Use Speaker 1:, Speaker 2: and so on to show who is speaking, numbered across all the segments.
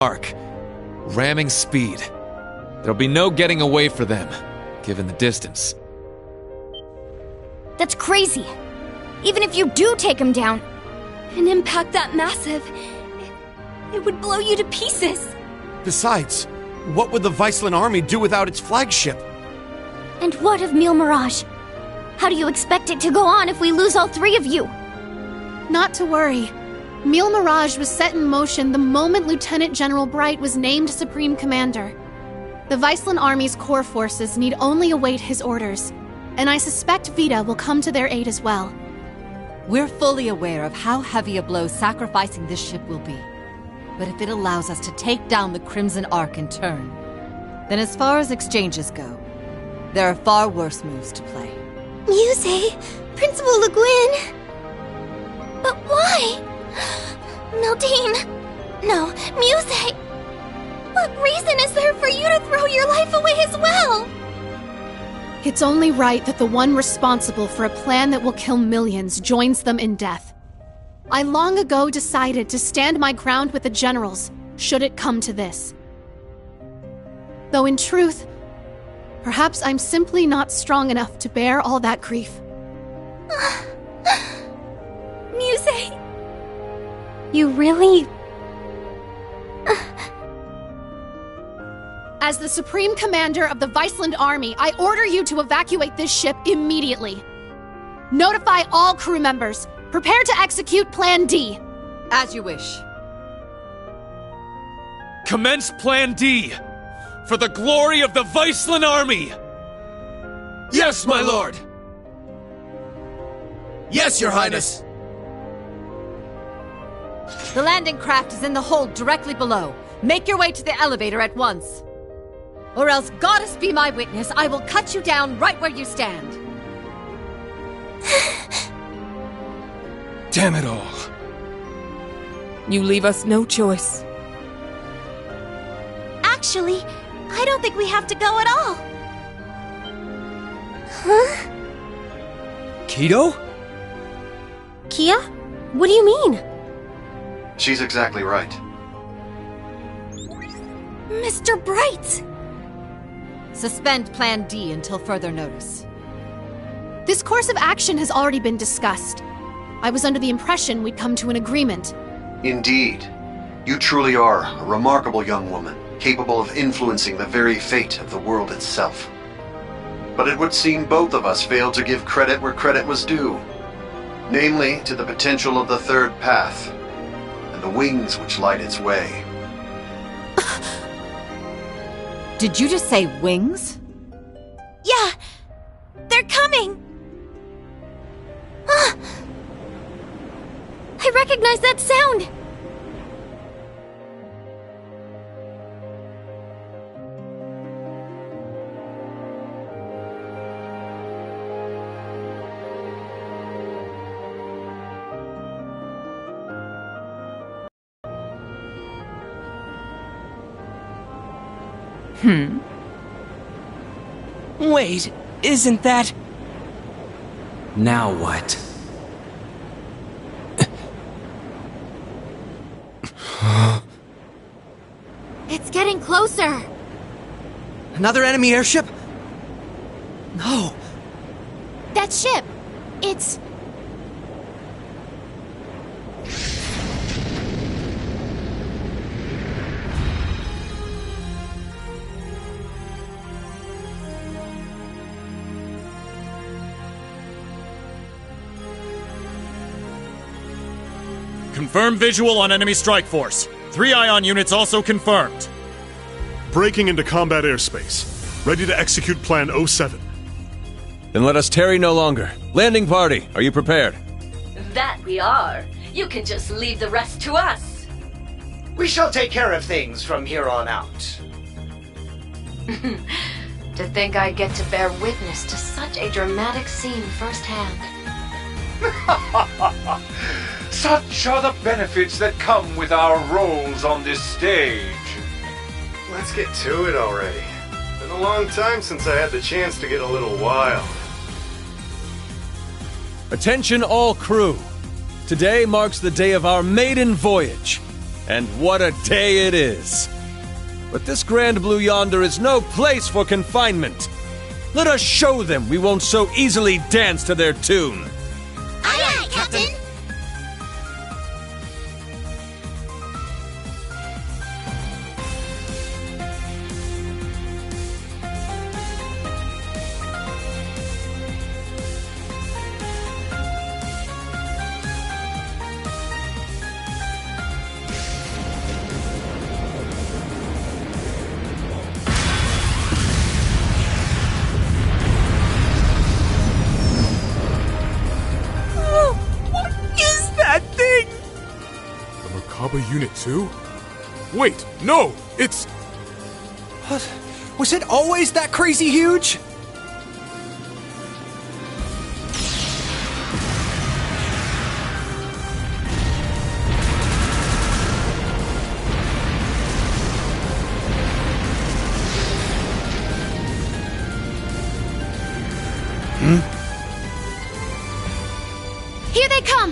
Speaker 1: arc. Ramming speed. There'll be no getting away for them, given the distance.
Speaker 2: That's crazy. Even if you do take him down, an impact that massive, it would blow you to pieces.
Speaker 3: Besides, what would the Viceland army do without its flagship?
Speaker 2: And what of Mille Mirage? How do you expect it to go on if we lose all three of you?
Speaker 4: Not to worry. Mille Mirage was set in motion the moment Lieutenant General Bright was named Supreme Commander. The Viceland Army's core forces need only await his orders, and I suspect Vita will come to their aid as well.
Speaker 5: We're fully aware of how heavy a blow sacrificing this ship will be. But if it allows us to take down the Crimson Ark in turn, then as far as exchanges go, there are far worse moves to play.
Speaker 2: Muse, Principal Le Guin. But why? Mildine. No, Muse. What reason is there for you to throw your life away as well?
Speaker 4: It's only right that the one responsible for a plan that will kill millions joins them in death. I long ago decided to stand my ground with the generals, should it come to this. Though in truth, perhaps I'm simply not strong enough to bear all that grief.
Speaker 2: Muse, you really...
Speaker 4: As the Supreme Commander of the Viceland Army, I order you to evacuate this ship immediately. Notify all crew members. Prepare to execute Plan D.
Speaker 5: As you wish.
Speaker 1: Commence Plan D! For the glory of the Viceland army!
Speaker 3: Yes, my lord! Yes, your highness!
Speaker 5: The landing craft is in the hold directly below. Make your way to the elevator at once. Or else, goddess be my witness, I will cut you down right where you stand.
Speaker 1: Damn it all.
Speaker 6: You leave us no choice.
Speaker 2: Actually, I don't think we have to go at all. Huh?
Speaker 3: Kido?
Speaker 2: Kia? What do you mean?
Speaker 7: She's exactly right.
Speaker 2: Mr. Bright!
Speaker 5: Suspend Plan D until further notice.
Speaker 4: This course of action has already been discussed. I was under the impression we'd come to an agreement.
Speaker 7: Indeed. You truly are a remarkable young woman, capable of influencing the very fate of the world itself. But it would seem both of us failed to give credit where credit was due. Namely, to the potential of the third path, and the wings which light its way.
Speaker 5: Did you just say wings?
Speaker 2: Yeah! They're coming! Ah! I recognize that sound!
Speaker 6: Wait, isn't that...
Speaker 3: Now what?
Speaker 2: It's getting closer!
Speaker 3: Another enemy airship? No.
Speaker 2: That ship! It's...
Speaker 8: Confirm visual on enemy strike force. 3 ion units also confirmed.
Speaker 9: Breaking into combat airspace. Ready to execute Plan 07.
Speaker 10: Then let us tarry no longer. Landing party, are you prepared?
Speaker 11: That we are. You can just leave the rest to us.
Speaker 12: We shall take care of things from here on out.
Speaker 11: To think I get to bear witness to such a dramatic scene firsthand.
Speaker 13: Such are the benefits that come with our roles on this stage.
Speaker 14: Let's get to it already. Been a long time since I had the chance to get a little wild.
Speaker 10: Attention all crew. Today marks the day of our maiden voyage. And what a day it is! But this Grand Blue yonder is no place for confinement. Let us show them we won't so easily dance to their tune.
Speaker 2: Aye, aye, Captain!
Speaker 15: Unit 2? Wait, no! It's...
Speaker 3: What? Was it always that crazy huge?
Speaker 4: Here they come!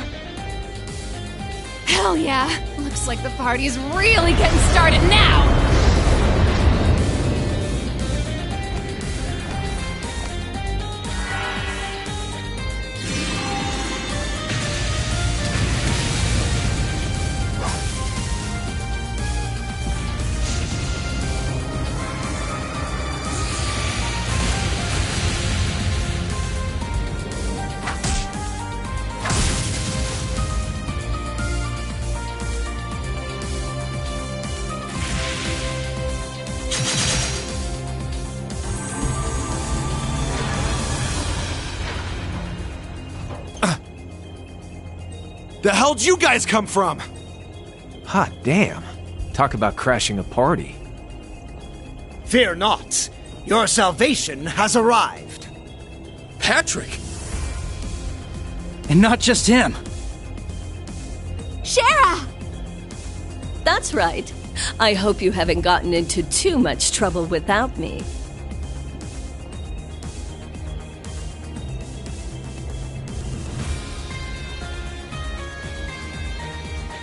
Speaker 4: Hell yeah! Looks like the party's really getting started now!
Speaker 3: The hell'd you guys come from?
Speaker 16: Hot damn. Talk about crashing a party.
Speaker 12: Fear not. Your salvation has arrived.
Speaker 3: Patrick!
Speaker 16: And not just him.
Speaker 17: Shara! That's right. I hope you haven't gotten into too much trouble without me.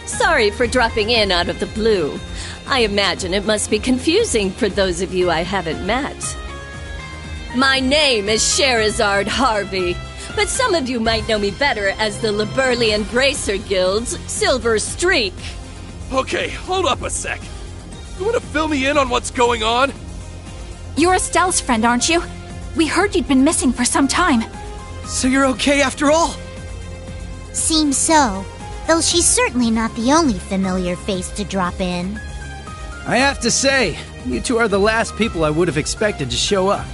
Speaker 17: Sorry for dropping in out of the blue. I imagine it must be confusing for those of you I haven't met. My name is Sherazard Harvey, but some of you might know me better as the Liberlian Bracer Guild's Silver Streak.
Speaker 10: Okay, hold up a sec. You want to fill me in on what's going on?
Speaker 18: You're Estelle's friend, aren't you? We heard you'd been missing for some time.
Speaker 3: So you're okay after all?
Speaker 2: Seems so. Though she's certainly not the only familiar face to drop in.
Speaker 16: I have to say, you two are the last people I would have expected to show up.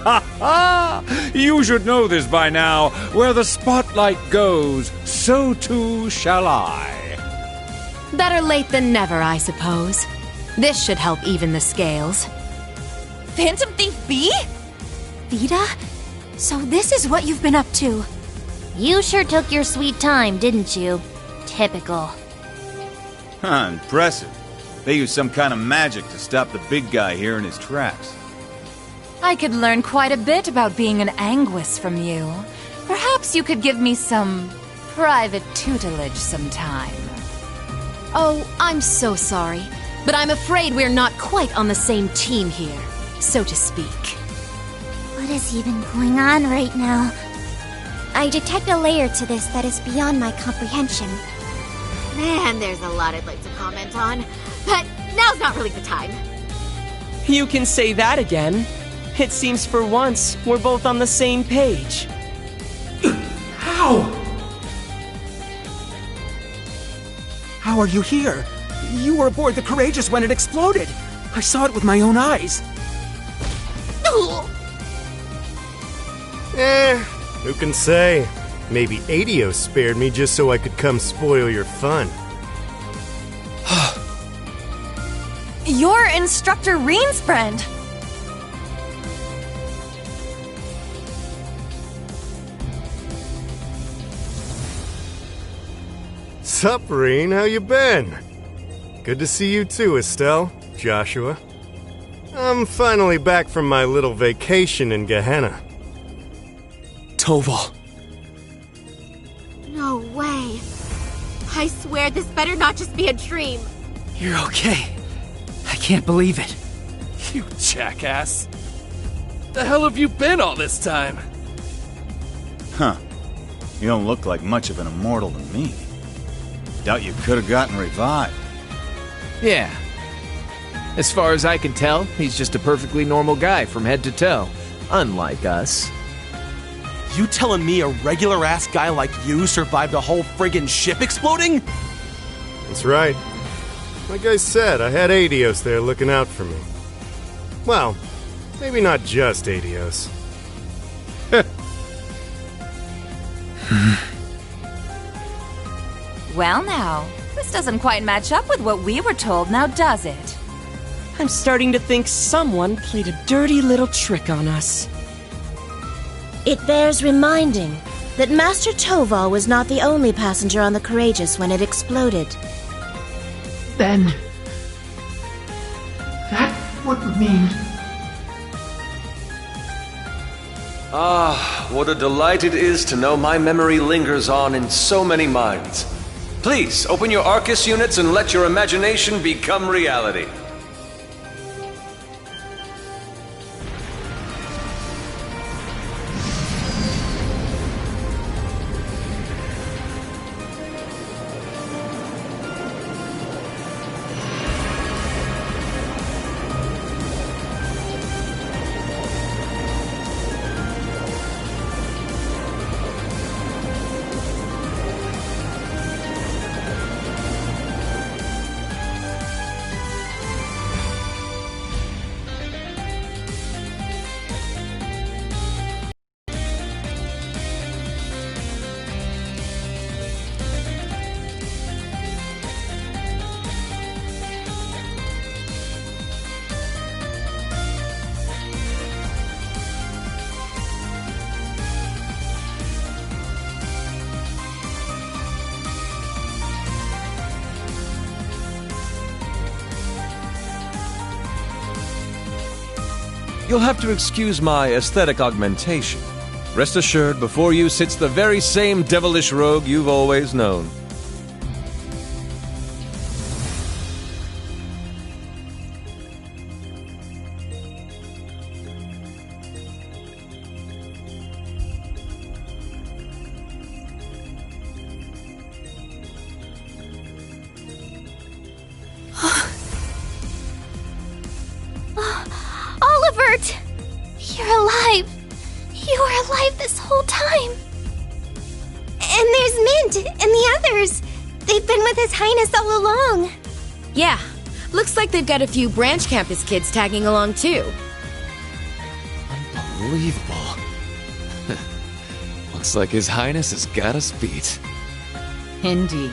Speaker 13: Ha ha! You should know this by now. Where the spotlight goes, so too shall I.
Speaker 5: Better late than never, I suppose. This should help even the scales.
Speaker 18: Phantom Thief B? Vita? So this is what you've been up to.
Speaker 2: You sure took your sweet time, didn't you? Typical.
Speaker 19: Huh, impressive. They used some kind of magic to stop the big guy here in his tracks.
Speaker 18: I could learn quite a bit about being an Anguis from you. Perhaps you could give me some private tutelage sometime.
Speaker 4: Oh, I'm so sorry. But I'm afraid we're not quite on the same team here, so to speak.
Speaker 2: What is even going on right now? I detect a layer to this that is beyond my comprehension.
Speaker 4: Man, there's a lot I'd like to comment on, but now's not really the time.
Speaker 20: You can say that again. It seems for once we're both on the same page.
Speaker 3: How? How are you here? You were aboard the Courageous when it exploded. I saw it with my own eyes.
Speaker 14: Who can say? Maybe Adios spared me just so I could come spoil your fun.
Speaker 18: You're Instructor Reen's friend.
Speaker 14: Sup, Reen? How you been? Good to see you too, Estelle, Joshua. I'm finally back from my little vacation in Gehenna.
Speaker 3: Toval.
Speaker 4: No way.
Speaker 2: I swear this better not just be a dream.
Speaker 16: You're okay. I can't believe it.
Speaker 21: You jackass. The hell have you been all this time?
Speaker 19: Huh. You don't look like much of an immortal to me. Doubt you could have gotten revived.
Speaker 22: Yeah. As far as I can tell, he's just a perfectly normal guy from head to toe. Unlike us.
Speaker 21: You telling me a regular-ass guy like you survived a whole friggin' ship exploding?
Speaker 14: That's right. Like I said, I had Adios there looking out for me. Well, maybe not just Adios.
Speaker 18: Well now, this doesn't quite match up with what we were told, now does it?
Speaker 20: I'm starting to think someone played a dirty little trick on us.
Speaker 23: It bears reminding that Master Toval was not the only passenger on the Courageous when it exploded.
Speaker 3: Then... that would mean...
Speaker 10: Ah, what a delight it is to know my memory lingers on in so many minds. Please, open your Arcus units and let your imagination become reality. You'll have to excuse my aesthetic augmentation. Rest assured, before you sits the very same devilish rogue you've always known.
Speaker 2: Olivert! You're alive! You were alive this whole time! And there's Mint and the others! They've been with His Highness all along!
Speaker 6: Yeah, looks like they've got a few branch campus kids tagging along too.
Speaker 1: Unbelievable. Looks like His Highness has got us beat.
Speaker 5: Indeed.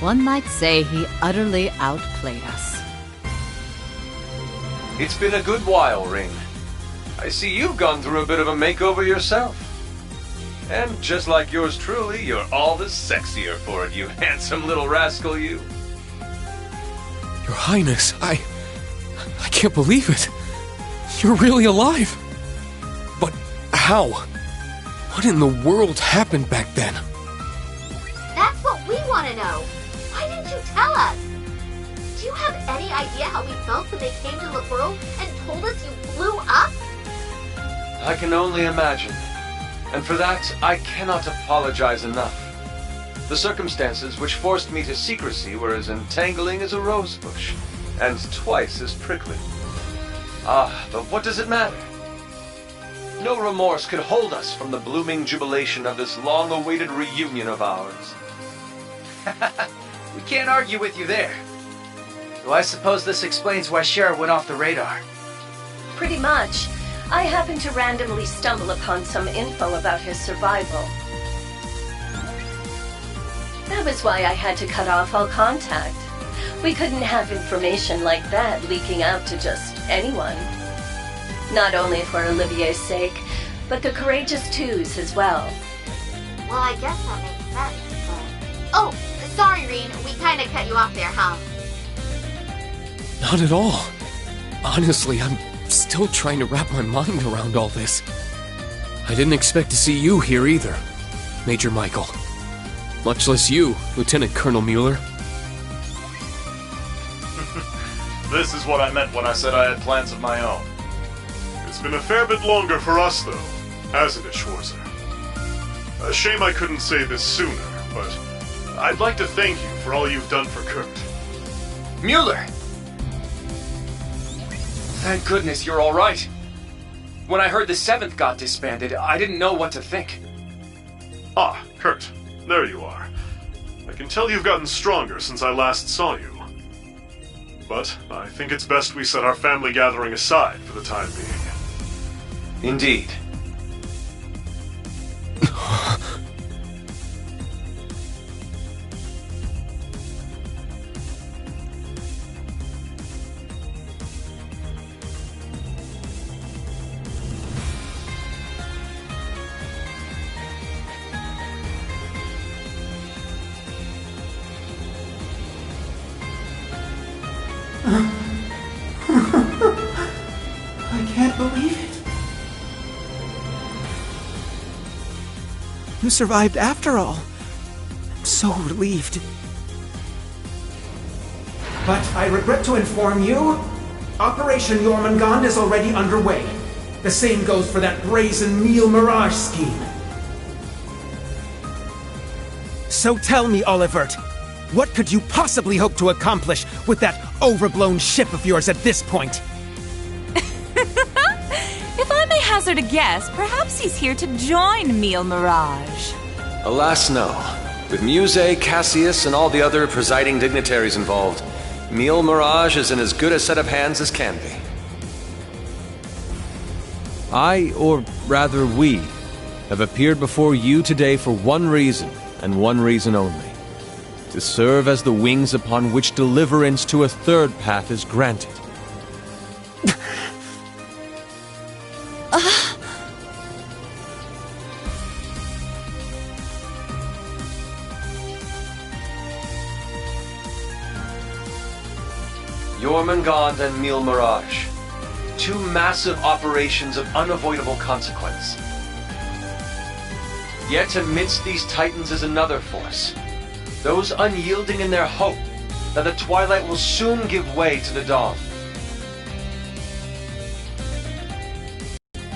Speaker 5: One might say he utterly outplayed us.
Speaker 10: It's been a good while, Ring. I see you've gone through a bit of a makeover yourself. And just like yours truly, you're all the sexier for it, you handsome little rascal, you.
Speaker 21: Your Highness, I can't believe it. You're really alive. But how? What in the world happened back then?
Speaker 2: That's what we want to know! Why didn't you tell us? Do you have any idea how we felt when they came to the world and told us you blew up?
Speaker 10: I can only imagine. And for that, I cannot apologize enough. The circumstances which forced me to secrecy were as entangling as a rosebush, and twice as prickly. Ah, but what does it matter? No remorse could hold us from the blooming jubilation of this long-awaited reunion of ours.
Speaker 12: We can't argue with you there. So I suppose this explains why Cher went off the radar.
Speaker 17: Pretty much. I happened to randomly stumble upon some info about his survival. That was why I had to cut off all contact. We couldn't have information like that leaking out to just anyone. Not only for Olivier's sake, but the Courageous Two's as well.
Speaker 2: Well, I guess that makes sense, but... Oh, sorry, Reen. We kinda cut you off there, huh?
Speaker 21: Not at all. Honestly, I'm still trying to wrap my mind around all this. I didn't expect to see you here either, Major Michael. Much less you, Lieutenant Colonel Mueller.
Speaker 7: This is what I meant when I said I had plans of my own. It's been a fair bit longer for us, though, hasn't it, Schwarzer? A shame I couldn't say this sooner, but I'd like to thank you for all you've done for Kurt.
Speaker 12: Mueller! Thank goodness you're alright. When I heard the 7th got disbanded, I didn't know what to think.
Speaker 7: Ah, Kurt. There you are. I can tell you've gotten stronger since I last saw you. But I think it's best we set our family gathering aside for the time being.
Speaker 10: Indeed.
Speaker 3: I can't believe it. You survived after all. I'm so relieved. But I regret to inform you, Operation Jormungand is already underway. The same goes for that brazen meal mirage scheme. So tell me, Olivert, what could you possibly hope to accomplish with that overblown ship of yours at this point?
Speaker 18: If I may hazard a guess, perhaps he's here to join Meal Mirage.
Speaker 10: Alas, no. With Muse, Cassius, and all the other presiding dignitaries involved, Meal Mirage is in as good a set of hands as can be.
Speaker 22: I, or rather we, have appeared before you today for one reason, and one reason only. To serve as the wings upon which deliverance to a third path is granted.
Speaker 10: Jormungand and Meal Mirage. Two massive operations of unavoidable consequence. Yet amidst these titans is another force. Those unyielding in their hope that the twilight will soon give way to the dawn.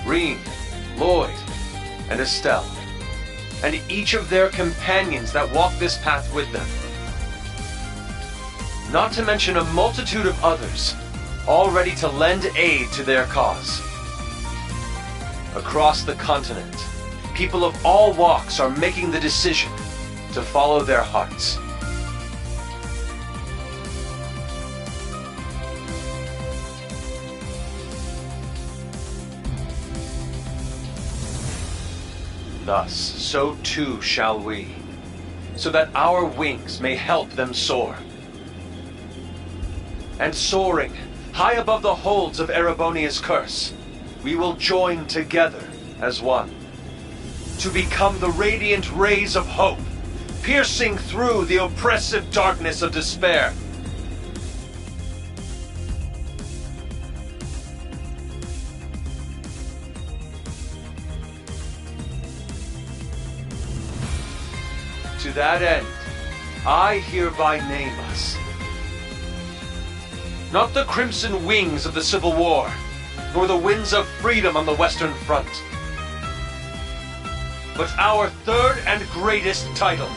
Speaker 10: Reen, Lloyd, and Estelle, and each of their companions that walk this path with them. Not to mention a multitude of others, all ready to lend aid to their cause. Across the continent, people of all walks are making the decision to follow their hearts. Thus, so too shall we, so that our wings may help them soar. And soaring, high above the holds of Erebonia's curse, we will join together as one, to become the radiant rays of hope, piercing through the oppressive darkness of despair. To that end, I hereby name us. Not the crimson wings of the Civil War, nor the winds of freedom on the Western Front, but our third and greatest title,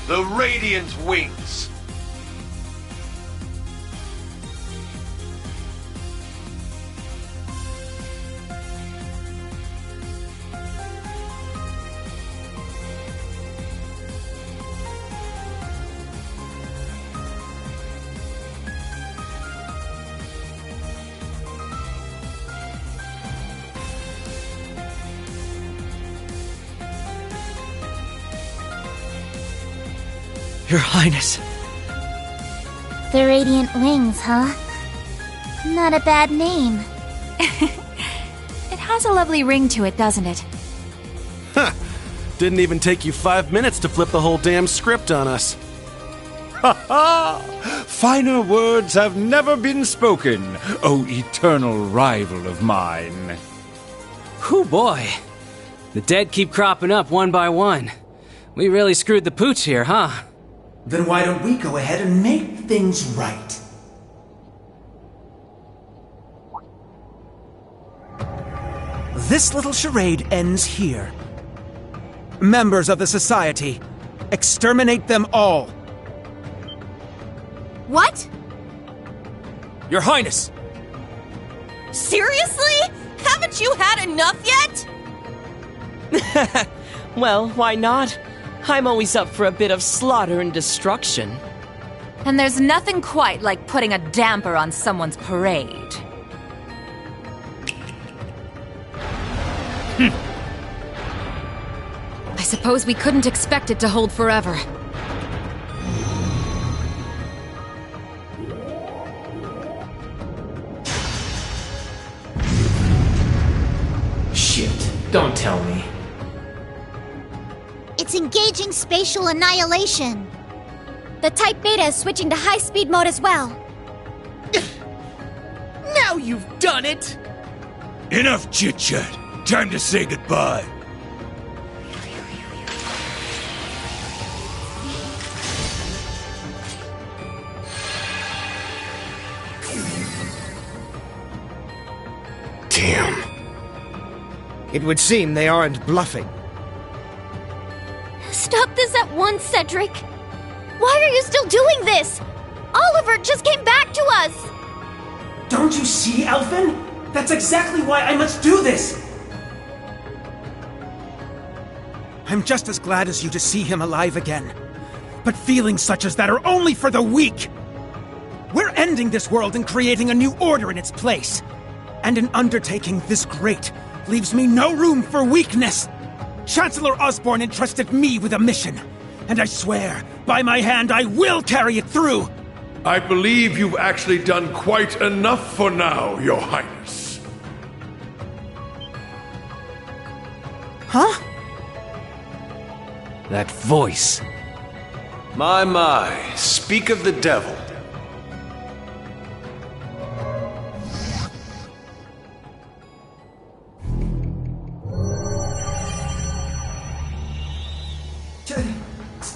Speaker 10: the Radiant Wings.
Speaker 3: Your Highness.
Speaker 2: The Radiant Wings, huh? Not a bad name.
Speaker 18: It has a lovely ring to it, doesn't it?
Speaker 8: Huh. Didn't even take you 5 minutes to flip the whole damn script on us.
Speaker 13: Ha ha! Finer words have never been spoken, O eternal rival of mine.
Speaker 9: Whew, boy. The dead keep cropping up one by one.
Speaker 16: We really screwed the pooch here, huh?
Speaker 3: Then why don't we go ahead and make things right?
Speaker 9: This little charade ends here. Members of the Society, exterminate them all.
Speaker 2: What?
Speaker 9: Your Highness!
Speaker 18: Seriously? Haven't you had enough yet?
Speaker 20: Well, why not? I'm always up for a bit of slaughter and destruction.
Speaker 18: And there's nothing quite like putting a damper on someone's parade.
Speaker 6: I suppose we couldn't expect it to hold forever.
Speaker 3: Shit, don't tell me.
Speaker 2: It's engaging spatial annihilation. The Type Beta is switching to high-speed mode as well.
Speaker 11: Now you've done it!
Speaker 13: Enough chit-chat. Time to say goodbye.
Speaker 9: Damn. It would seem they aren't bluffing.
Speaker 2: Stop this at once, Cedric! Why are you still doing this? Oliver just came back to us!
Speaker 3: Don't you see, Elfin? That's exactly why I must do this!
Speaker 9: I'm just as glad as you to see him alive again. But feelings such as that are only for the weak! We're ending this world and creating a new order in its place. And an undertaking this great leaves me no room for weakness. Chancellor Osborne entrusted me with a mission, and I swear, by my hand, I will carry it through!
Speaker 15: I believe you've actually done quite enough for now, Your Highness.
Speaker 9: Huh?
Speaker 22: That voice.
Speaker 8: My, speak of the devil.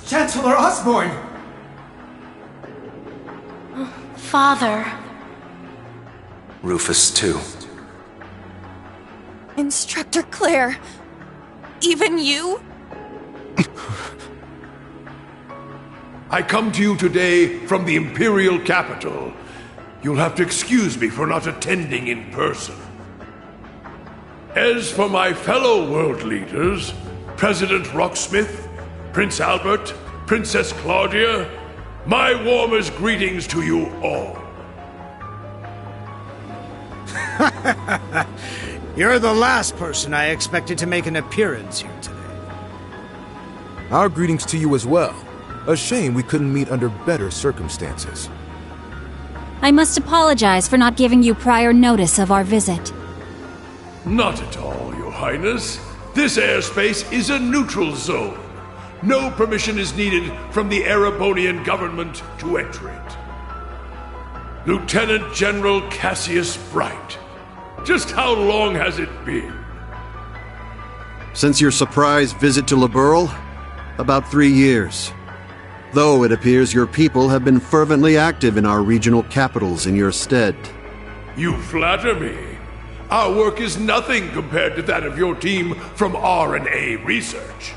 Speaker 3: Chancellor Osborne!
Speaker 2: Father.
Speaker 8: Rufus, too.
Speaker 18: Instructor Claire. Even you?
Speaker 15: I come to you today from the Imperial capital. You'll have to excuse me for not attending in person. As for my fellow world leaders, President Rocksmith, Prince Albert, Princess Claudia, my warmest greetings to you all.
Speaker 9: You're the last person I expected to make an appearance here today.
Speaker 24: Our greetings to you as well. A shame we couldn't meet under better circumstances.
Speaker 25: I must apologize for not giving you prior notice of our visit.
Speaker 15: Not at all, Your Highness. This airspace is a neutral zone. No permission is needed from the Erebonian government to enter it. Lieutenant General Cassius Bright. Just how long has it been?
Speaker 26: Since your surprise visit to Liberl? About 3 years. Though it appears your people have been fervently active in our regional capitals in your stead.
Speaker 15: You flatter me. Our work is nothing compared to that of your team from R&A Research.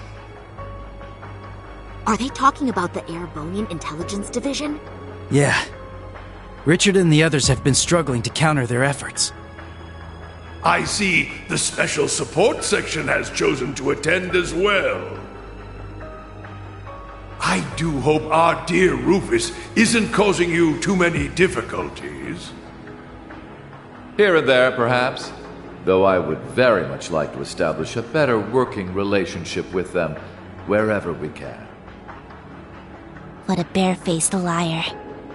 Speaker 27: Are they talking about the Erebonian Intelligence Division?
Speaker 16: Yeah. Richard and the others have been struggling to counter their efforts.
Speaker 15: I see the Special Support Section has chosen to attend as well. I do hope our dear Rufus isn't causing you too many difficulties.
Speaker 1: Here and there, perhaps. Though I would very much like to establish a better working relationship with them wherever we can.
Speaker 23: What a barefaced liar.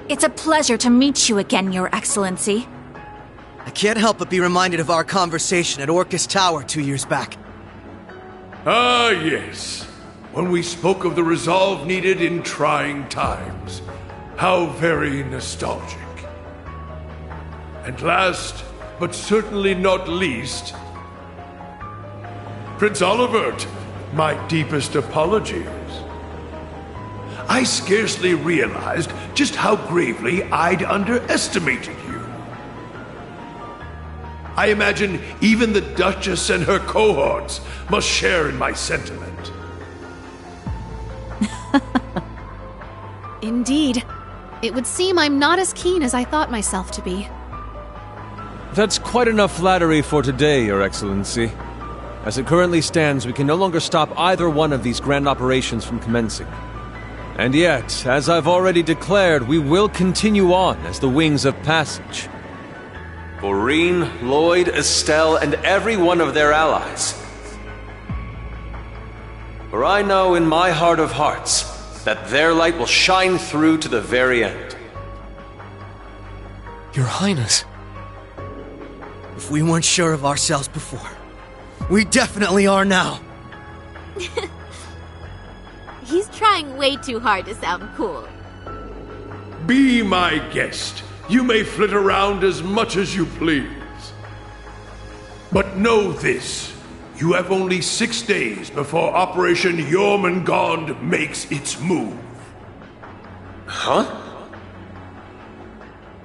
Speaker 18: It's a pleasure to meet you again, Your Excellency.
Speaker 11: I can't help but be reminded of our conversation at Orcus Tower 2 years back.
Speaker 15: Ah, yes. When we spoke of the resolve needed in trying times. How very nostalgic. And last, but certainly not least, Prince Olivert, My deepest apologies. I scarcely realized just how gravely I'd underestimated you. I imagine even the Duchess and her cohorts must share in my sentiment.
Speaker 4: Indeed. It would seem I'm not as keen as I thought myself to be.
Speaker 22: That's quite enough flattery for today, Your Excellency. As it currently stands, we can no longer stop either one of these grand operations from commencing. And yet, as I've already declared, we will continue on as the Wings of Passage.
Speaker 10: For Reen, Lloyd, Estelle, and every one of their allies. For I know in my heart of hearts that their light will shine through to the very end.
Speaker 11: Your Highness. If we weren't sure of ourselves before, we definitely are now.
Speaker 27: He's trying way too hard to sound cool.
Speaker 15: Be my guest. You may flit around as much as you please. But know this. You have only 6 days before Operation Jormungand makes its move.
Speaker 10: Huh?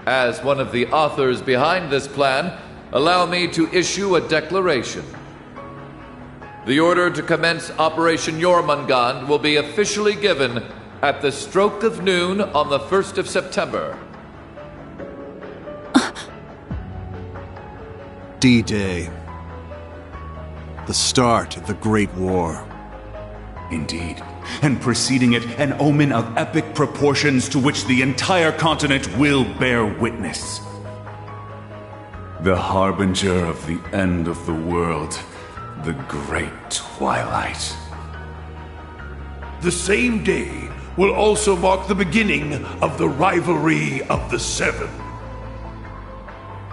Speaker 1: As one of the authors behind this plan, allow me to issue a declaration. The order to commence Operation Jormungand will be officially given at the stroke of noon on the 1st of September.
Speaker 26: D-Day. The start of the Great War.
Speaker 5: Indeed. And preceding it, an omen of epic proportions to which the entire continent will bear witness. The harbinger of the end of the world, the Great Twilight.
Speaker 15: The same day will also mark the beginning of the rivalry of the Seven.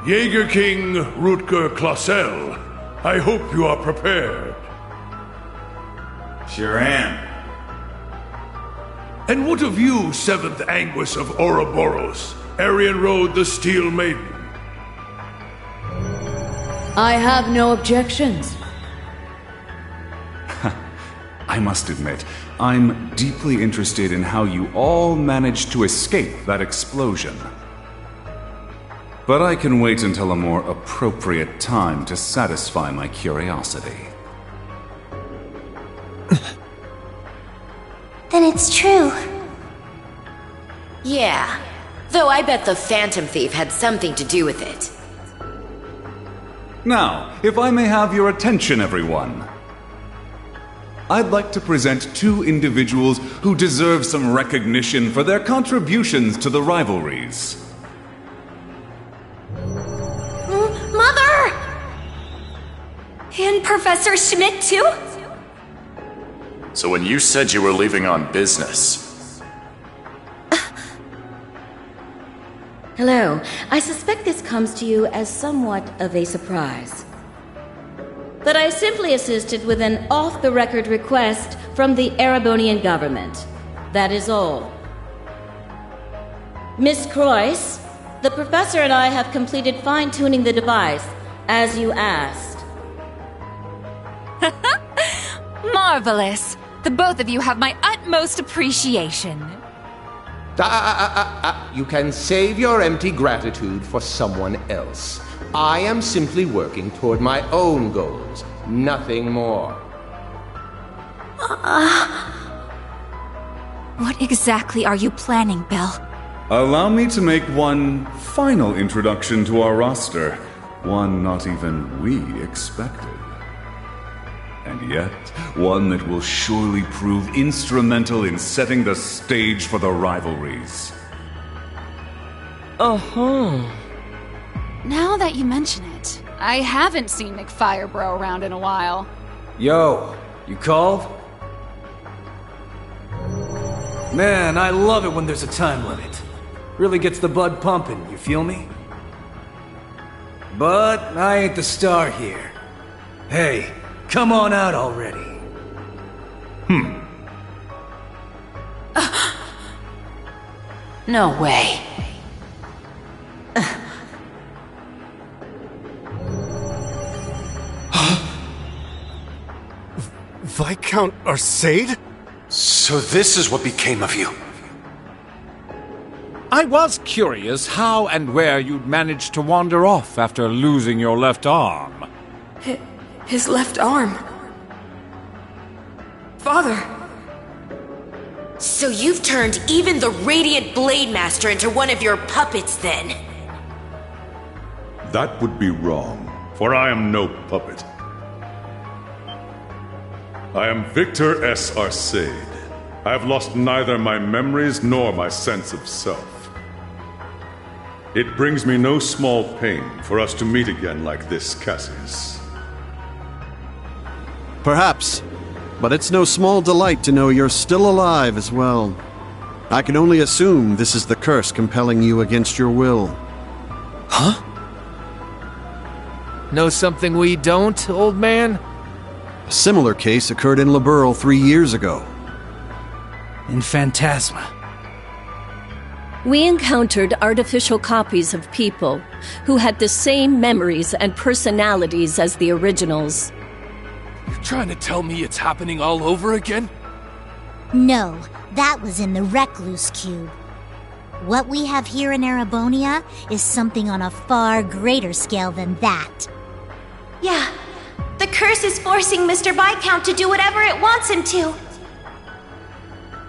Speaker 15: Jaeger King Rutger Clausel, I hope you are prepared.
Speaker 5: Sure am.
Speaker 15: And what of you, 7th Anguis of Ouroboros, Arian Road the Steel Maiden?
Speaker 12: I have no objections.
Speaker 5: I must admit, I'm deeply interested in how you all managed to escape that explosion. But I can wait until a more appropriate time to satisfy my curiosity.
Speaker 2: Then it's true.
Speaker 6: Yeah. Though I bet the Phantom Thief had something to do with it.
Speaker 5: Now, if I may have your attention, everyone. I'd like to present 2 individuals who deserve some recognition for their contributions to the rivalries.
Speaker 2: Mother!
Speaker 14: And Professor Schmidt, too?
Speaker 17: So when you said you were leaving on business...
Speaker 14: Hello. I suspect this comes to you as somewhat of a surprise. But I simply assisted with an off-the-record request from the Erebonian government. That is all. Miss Croyce, the professor and I have completed fine-tuning the device, as you asked.
Speaker 18: Marvelous. The both of you have my utmost appreciation.
Speaker 19: You can save your empty gratitude for someone else. I am simply working toward my own goals, nothing more.
Speaker 25: What exactly are you planning, Belle?
Speaker 5: Allow me to make one final introduction to our roster. One not even we expected. And yet, one that will surely prove instrumental in setting the stage for the rivalries.
Speaker 4: Uh-huh. Now that you mention it, I haven't seen McFirebro around in a while.
Speaker 16: Yo, you called? Man, I love it when there's a time limit. Really gets the blood pumping, you feel me? But I ain't the star here. Hey, come on out already.
Speaker 6: No way.
Speaker 11: Vike?
Speaker 3: Viscount Arcade?
Speaker 7: So this is what became of you.
Speaker 8: I was curious how and where you'd managed to wander off after losing your left arm.
Speaker 9: His left arm. Father!
Speaker 6: So you've turned even the Radiant Blade Master into one of your puppets, then?
Speaker 5: That would be wrong, for I am no puppet. I am Victor S. Arcade. I have lost neither my memories nor my sense of self. It brings me no small pain for us to meet again like this, Cassius.
Speaker 26: Perhaps, but it's no small delight to know you're still alive as well. I can only assume this is the curse compelling you against your will.
Speaker 22: Huh? Know something we don't, old man?
Speaker 26: A similar case occurred in Liberl 3 years ago.
Speaker 11: In Phantasma.
Speaker 13: We encountered artificial copies of people who had the same memories and personalities as the originals.
Speaker 3: You're trying to tell me it's happening all over again?
Speaker 20: No, that was in the Recluse Cube. What we have here in Erebonia is something on a far greater scale than that.
Speaker 2: Yeah, the curse is forcing Mr. Viscount to do whatever it wants him to.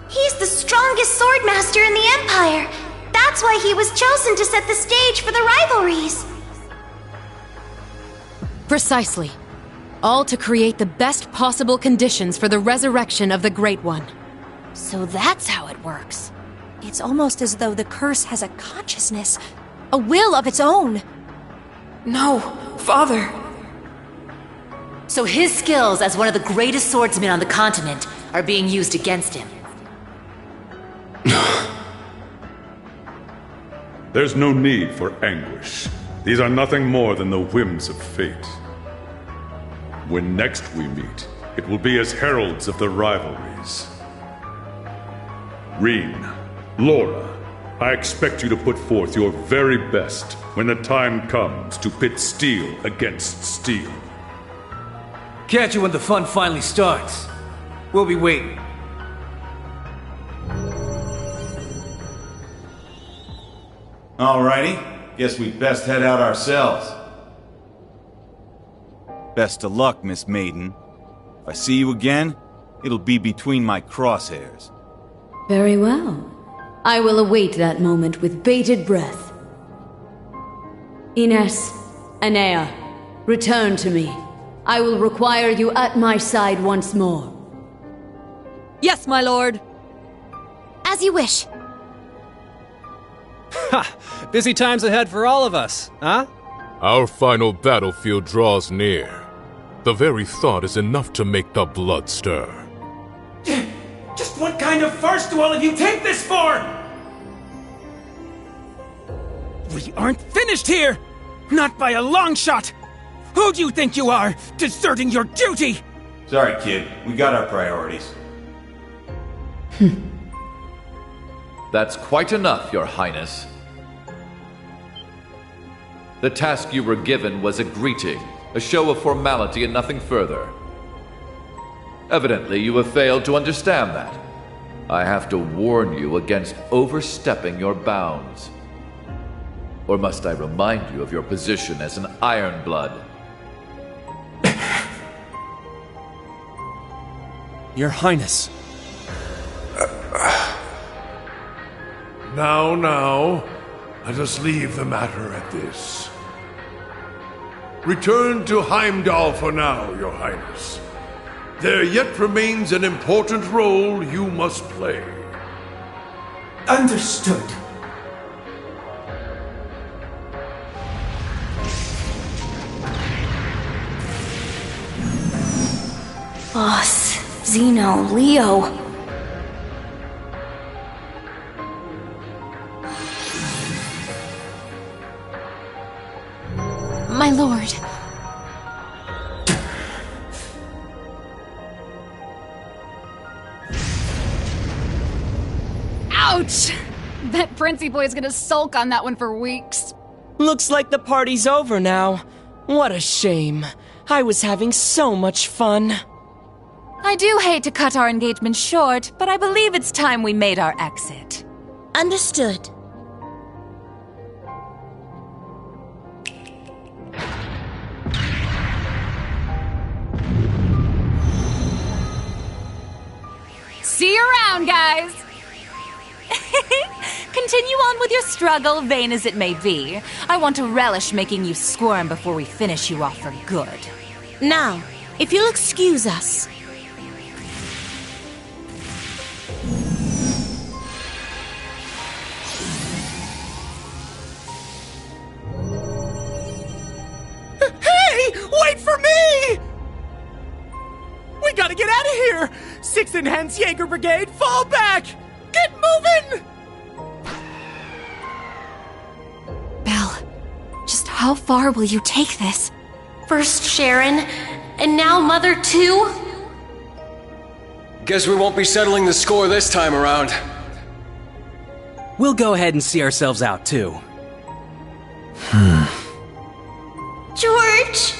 Speaker 2: He's the strongest swordmaster in the Empire. That's why he was chosen to set the stage for the rivalries.
Speaker 6: Precisely. All to create the best possible conditions for the resurrection of the Great One.
Speaker 21: So that's how it works. It's almost as though the curse has a consciousness, a will of its own.
Speaker 9: No, Father.
Speaker 18: So his skills as one of the greatest swordsmen on the continent are being used against him.
Speaker 5: There's no need for anguish. These are nothing more than the whims of fate. When next we meet, it will be as heralds of the rivalries. Reen, Laura, I expect you to put forth your very best when the time comes to pit steel against steel.
Speaker 16: Catch you when the fun finally starts. We'll be waiting.
Speaker 28: Alrighty, guess we'd best head out ourselves. Best of luck, Miss Maiden. If I see you again, it'll be between my crosshairs.
Speaker 12: Very well. I will await that moment with bated breath. Ines, Anea, return to me. I will require you at my side once more.
Speaker 13: Yes, my lord.
Speaker 2: As you wish.
Speaker 22: Ha! Busy times ahead for all of us, huh?
Speaker 29: Our final battlefield draws near. The very thought is enough to make the blood stir.
Speaker 11: Just what kind of farce do all of you take this for? We aren't finished here! Not by a long shot! Who do you think you are, deserting your duty?
Speaker 28: Sorry, kid. We got our priorities.
Speaker 1: That's quite enough, Your Highness. The task you were given was a greeting, a show of formality and nothing further. Evidently, you have failed to understand that. I have to warn you against overstepping your bounds. Or must I remind you of your position as an Ironblood?
Speaker 11: Your Highness.
Speaker 15: Now, let us leave the matter at this. Return to Heimdall for now, Your Highness. There yet remains an important role you must play.
Speaker 11: Understood.
Speaker 2: Boss, Zeno, Leo. My lord.
Speaker 4: Ouch! Bet Princey Boy's gonna sulk on that one for weeks.
Speaker 30: Looks like the party's over now. What a shame. I was having so much fun.
Speaker 18: I do hate to cut our engagement short, but I believe it's time we made our exit.
Speaker 21: Understood.
Speaker 18: See you around, guys! Continue on with your struggle, vain as it may be. I want to relish making you squirm before we finish you off for good.
Speaker 21: Now, if you'll excuse us.
Speaker 11: Hey! Wait for me! We gotta get out of here! 6th Enhanced Jaeger Brigade, fall back! Get moving!
Speaker 21: Belle, just how far will you take this?
Speaker 6: First Sharon, and now Mother too?
Speaker 7: Guess we won't be settling the score this time around.
Speaker 8: We'll go ahead and see ourselves out, too.
Speaker 6: George!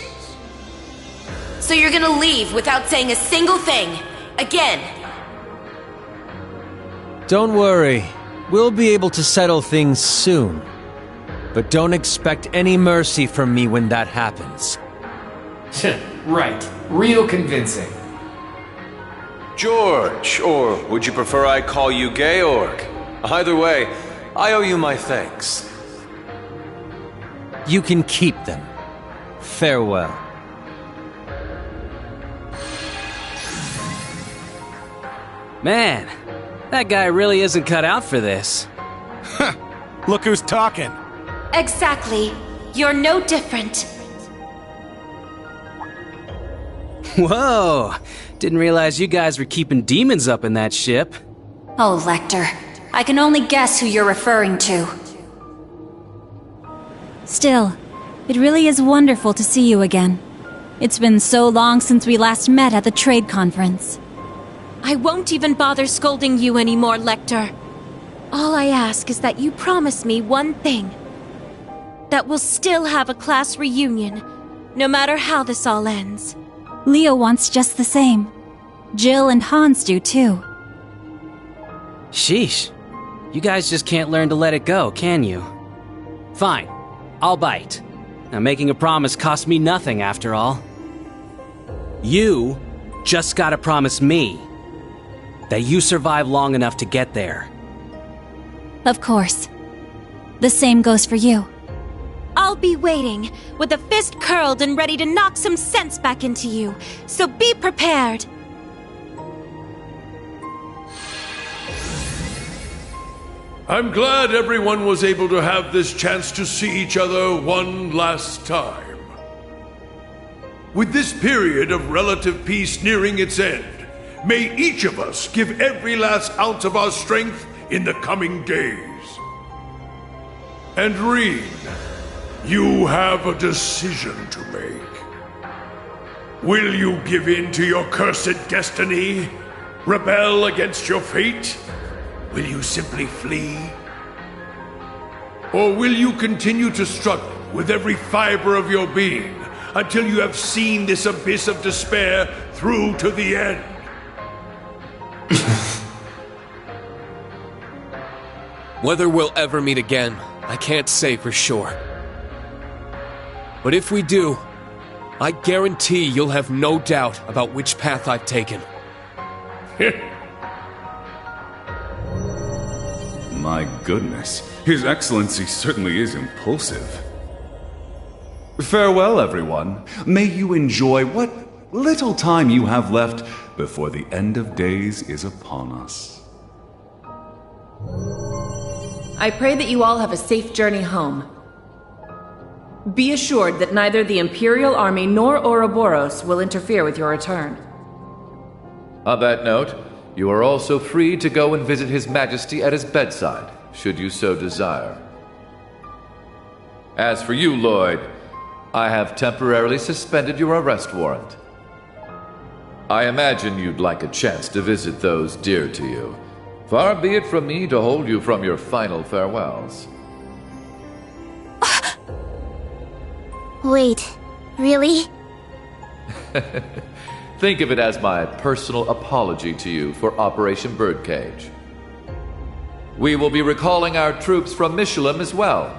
Speaker 6: So you're gonna leave without saying a single thing? Again?
Speaker 22: Don't worry. We'll be able to settle things soon. But don't expect any mercy from me when that happens.
Speaker 10: Right. Real convincing.
Speaker 22: George, or would you prefer I call you Georg? Either way, I owe you my thanks. You can keep them. Farewell.
Speaker 8: Man, that guy really isn't cut out for this.
Speaker 11: Look who's talking.
Speaker 6: Exactly. You're no different.
Speaker 8: Whoa! Didn't realize you guys were keeping demons up in that ship.
Speaker 6: Oh, Lecter. I can only guess who you're referring to.
Speaker 14: Still, it really is wonderful to see you again. It's been so long since we last met at the trade conference.
Speaker 21: I won't even bother scolding you anymore, Lecter. All I ask is that you promise me one thing. That we'll still have a class reunion, no matter how this all ends.
Speaker 14: Leo wants just the same. Jill and Hans do too.
Speaker 8: Sheesh. You guys just can't learn to let it go, can you? Fine. I'll bite. Now, making a promise costs me nothing, after all. You just gotta promise me that you survive long enough to get there.
Speaker 14: Of course. The same goes for you.
Speaker 21: I'll be waiting, with a fist curled and ready to knock some sense back into you, so be prepared.
Speaker 15: I'm glad everyone was able to have this chance to see each other one last time. With this period of relative peace nearing its end, may each of us give every last ounce of our strength in the coming days. And Reen, you have a decision to make. Will you give in to your cursed destiny? Rebel against your fate? Will you simply flee? Or will you continue to struggle with every fiber of your being until you have seen this abyss of despair through to the end?
Speaker 3: Whether we'll ever meet again, I can't say for sure. But if we do, I guarantee you'll have no doubt about which path I've taken.
Speaker 5: My goodness, His Excellency certainly is impulsive. Farewell, everyone. May you enjoy what little time you have left before the end of days is upon us.
Speaker 17: I pray that you all have a safe journey home. Be assured that neither the Imperial Army nor Ouroboros will interfere with your return.
Speaker 1: On that note, you are also free to go and visit His Majesty at his bedside, should you so desire. As for you, Lloyd, I have temporarily suspended your arrest warrant. I imagine you'd like a chance to visit those dear to you. Far be it from me to hold you from your final farewells.
Speaker 20: Wait, really?
Speaker 1: Think of it as my personal apology to you for Operation Birdcage. We will be recalling our troops from Michelin as well.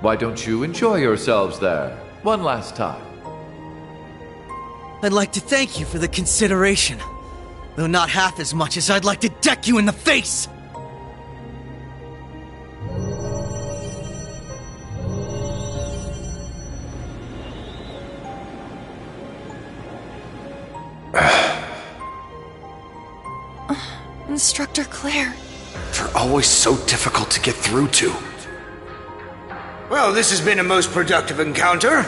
Speaker 1: Why don't you enjoy yourselves there one last time?
Speaker 9: I'd like to thank you for the consideration, though not half as much as I'd like to deck you in the face!
Speaker 18: Instructor Claire.
Speaker 7: They're always so difficult to get through to.
Speaker 12: Well, this has been a most productive encounter.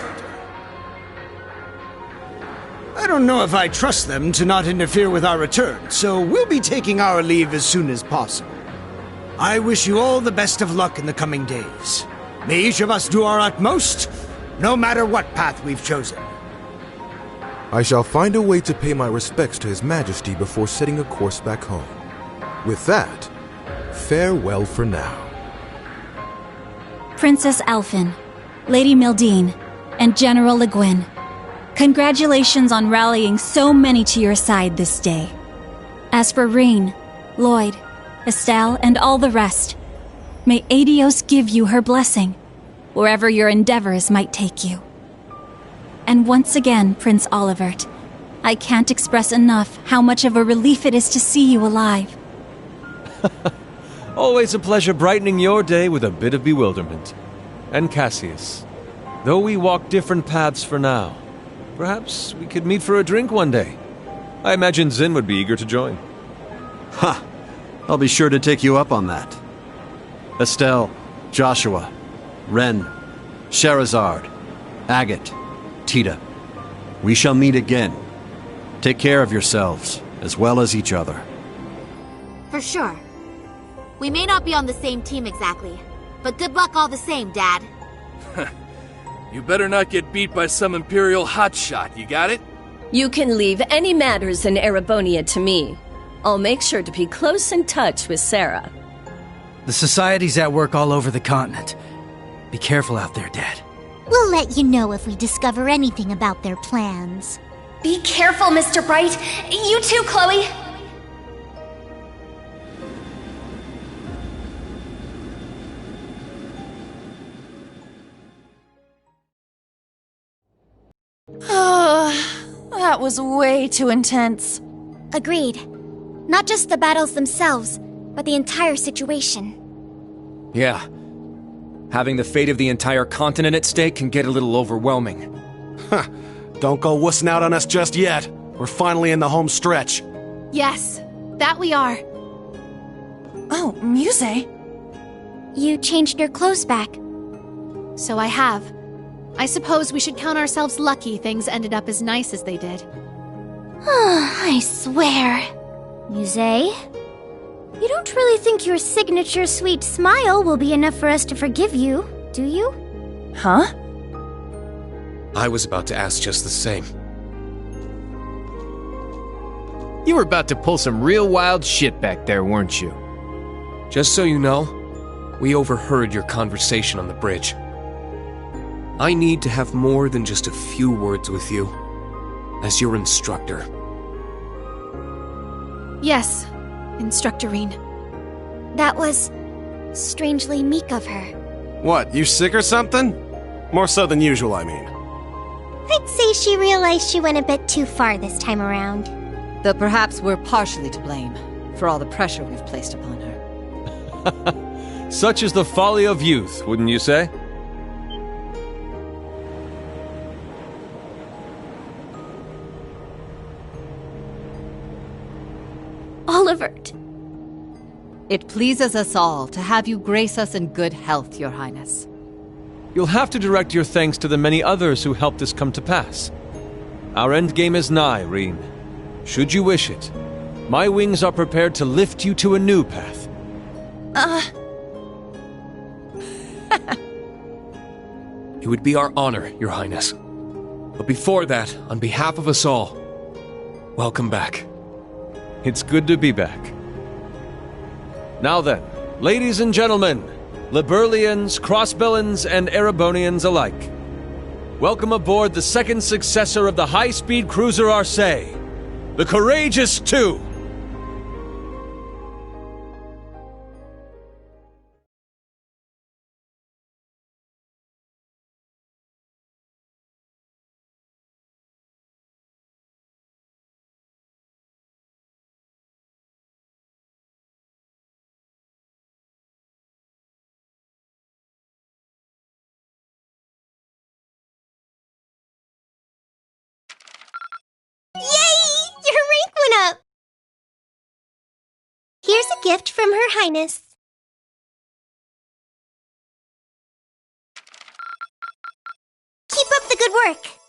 Speaker 12: I don't know if I trust them to not interfere with our return, so we'll be taking our leave as soon as possible. I wish you all the best of luck in the coming days. May each of us do our utmost, no matter what path we've chosen.
Speaker 13: I shall find a way to pay my respects to His Majesty before setting a course back home. With that, farewell for now.
Speaker 14: Princess Alphen, Lady Mildine, and General Le Guin, congratulations on rallying so many to your side this day. As for Rean, Lloyd, Estelle, and all the rest, may Adios give you her blessing, wherever your endeavors might take you. And once again, Prince Olivert, I can't express enough how much of a relief it is to see you alive.
Speaker 22: Always a pleasure brightening your day with a bit of bewilderment. And Cassius, though we walk different paths for now, perhaps we could meet for a drink one day. I imagine Zin would be eager to join.
Speaker 16: Ha! I'll be sure to take you up on that. Estelle, Joshua, Ren, Sherazard, Agate, Tita. We shall meet again. Take care of yourselves, as well as each other.
Speaker 2: For sure. We may not be on the same team exactly, but good luck all the same, Dad.
Speaker 19: You better not get beat by some Imperial hotshot, you got it?
Speaker 23: You can leave any matters in Erebonia to me. I'll make sure to be close in touch with Sarah.
Speaker 9: The Society's at work all over the continent. Be careful out there, Dad.
Speaker 20: We'll let you know if we discover anything about their plans.
Speaker 2: Be careful, Mr. Bright. You too, Chloe.
Speaker 18: That was way too intense.
Speaker 2: Agreed. Not just the battles themselves, but the entire situation.
Speaker 3: Yeah. Having the fate of the entire continent at stake can get a little overwhelming.
Speaker 24: Huh. Don't go wussing out on us just yet. We're finally in the home stretch.
Speaker 4: Yes, that we are.
Speaker 18: Oh, Muse.
Speaker 2: You changed your clothes back.
Speaker 4: So I have. I suppose we should count ourselves lucky things ended up as nice as they did.
Speaker 2: I swear. Muse? You don't really think your signature sweet smile will be enough for us to forgive you, do you?
Speaker 18: Huh?
Speaker 3: I was about to ask just the same.
Speaker 10: You were about to pull some real wild shit back there, weren't you?
Speaker 3: Just so you know, we overheard your conversation on the bridge. I need to have more than just a few words with you, as your instructor.
Speaker 4: Yes, Instructor Rean.
Speaker 2: That was strangely meek of her.
Speaker 24: What, you sick or something? More so than usual, I mean.
Speaker 2: I'd say she realized she went a bit too far this time around.
Speaker 25: Though perhaps we're partially to blame for all the pressure we've placed upon her.
Speaker 22: Such is the folly of youth, wouldn't you say?
Speaker 2: Olivert.
Speaker 25: It pleases us all to have you grace us in good health, Your Highness.
Speaker 22: You'll have to direct your thanks to the many others who helped this come to pass. Our endgame is nigh, Rean. Should you wish it, my wings are prepared to lift you to a new path.
Speaker 3: It would be our honor, Your Highness. But before that, on behalf of us all, welcome back.
Speaker 22: It's good to be back. Now then, ladies and gentlemen, Liberlians, Crossbellans, and Erebonians alike, welcome aboard the second successor of the high-speed cruiser Arcee, The courageous too!
Speaker 2: Yay! Your rank went up! Here's a gift from Her Highness. Keep up the good work.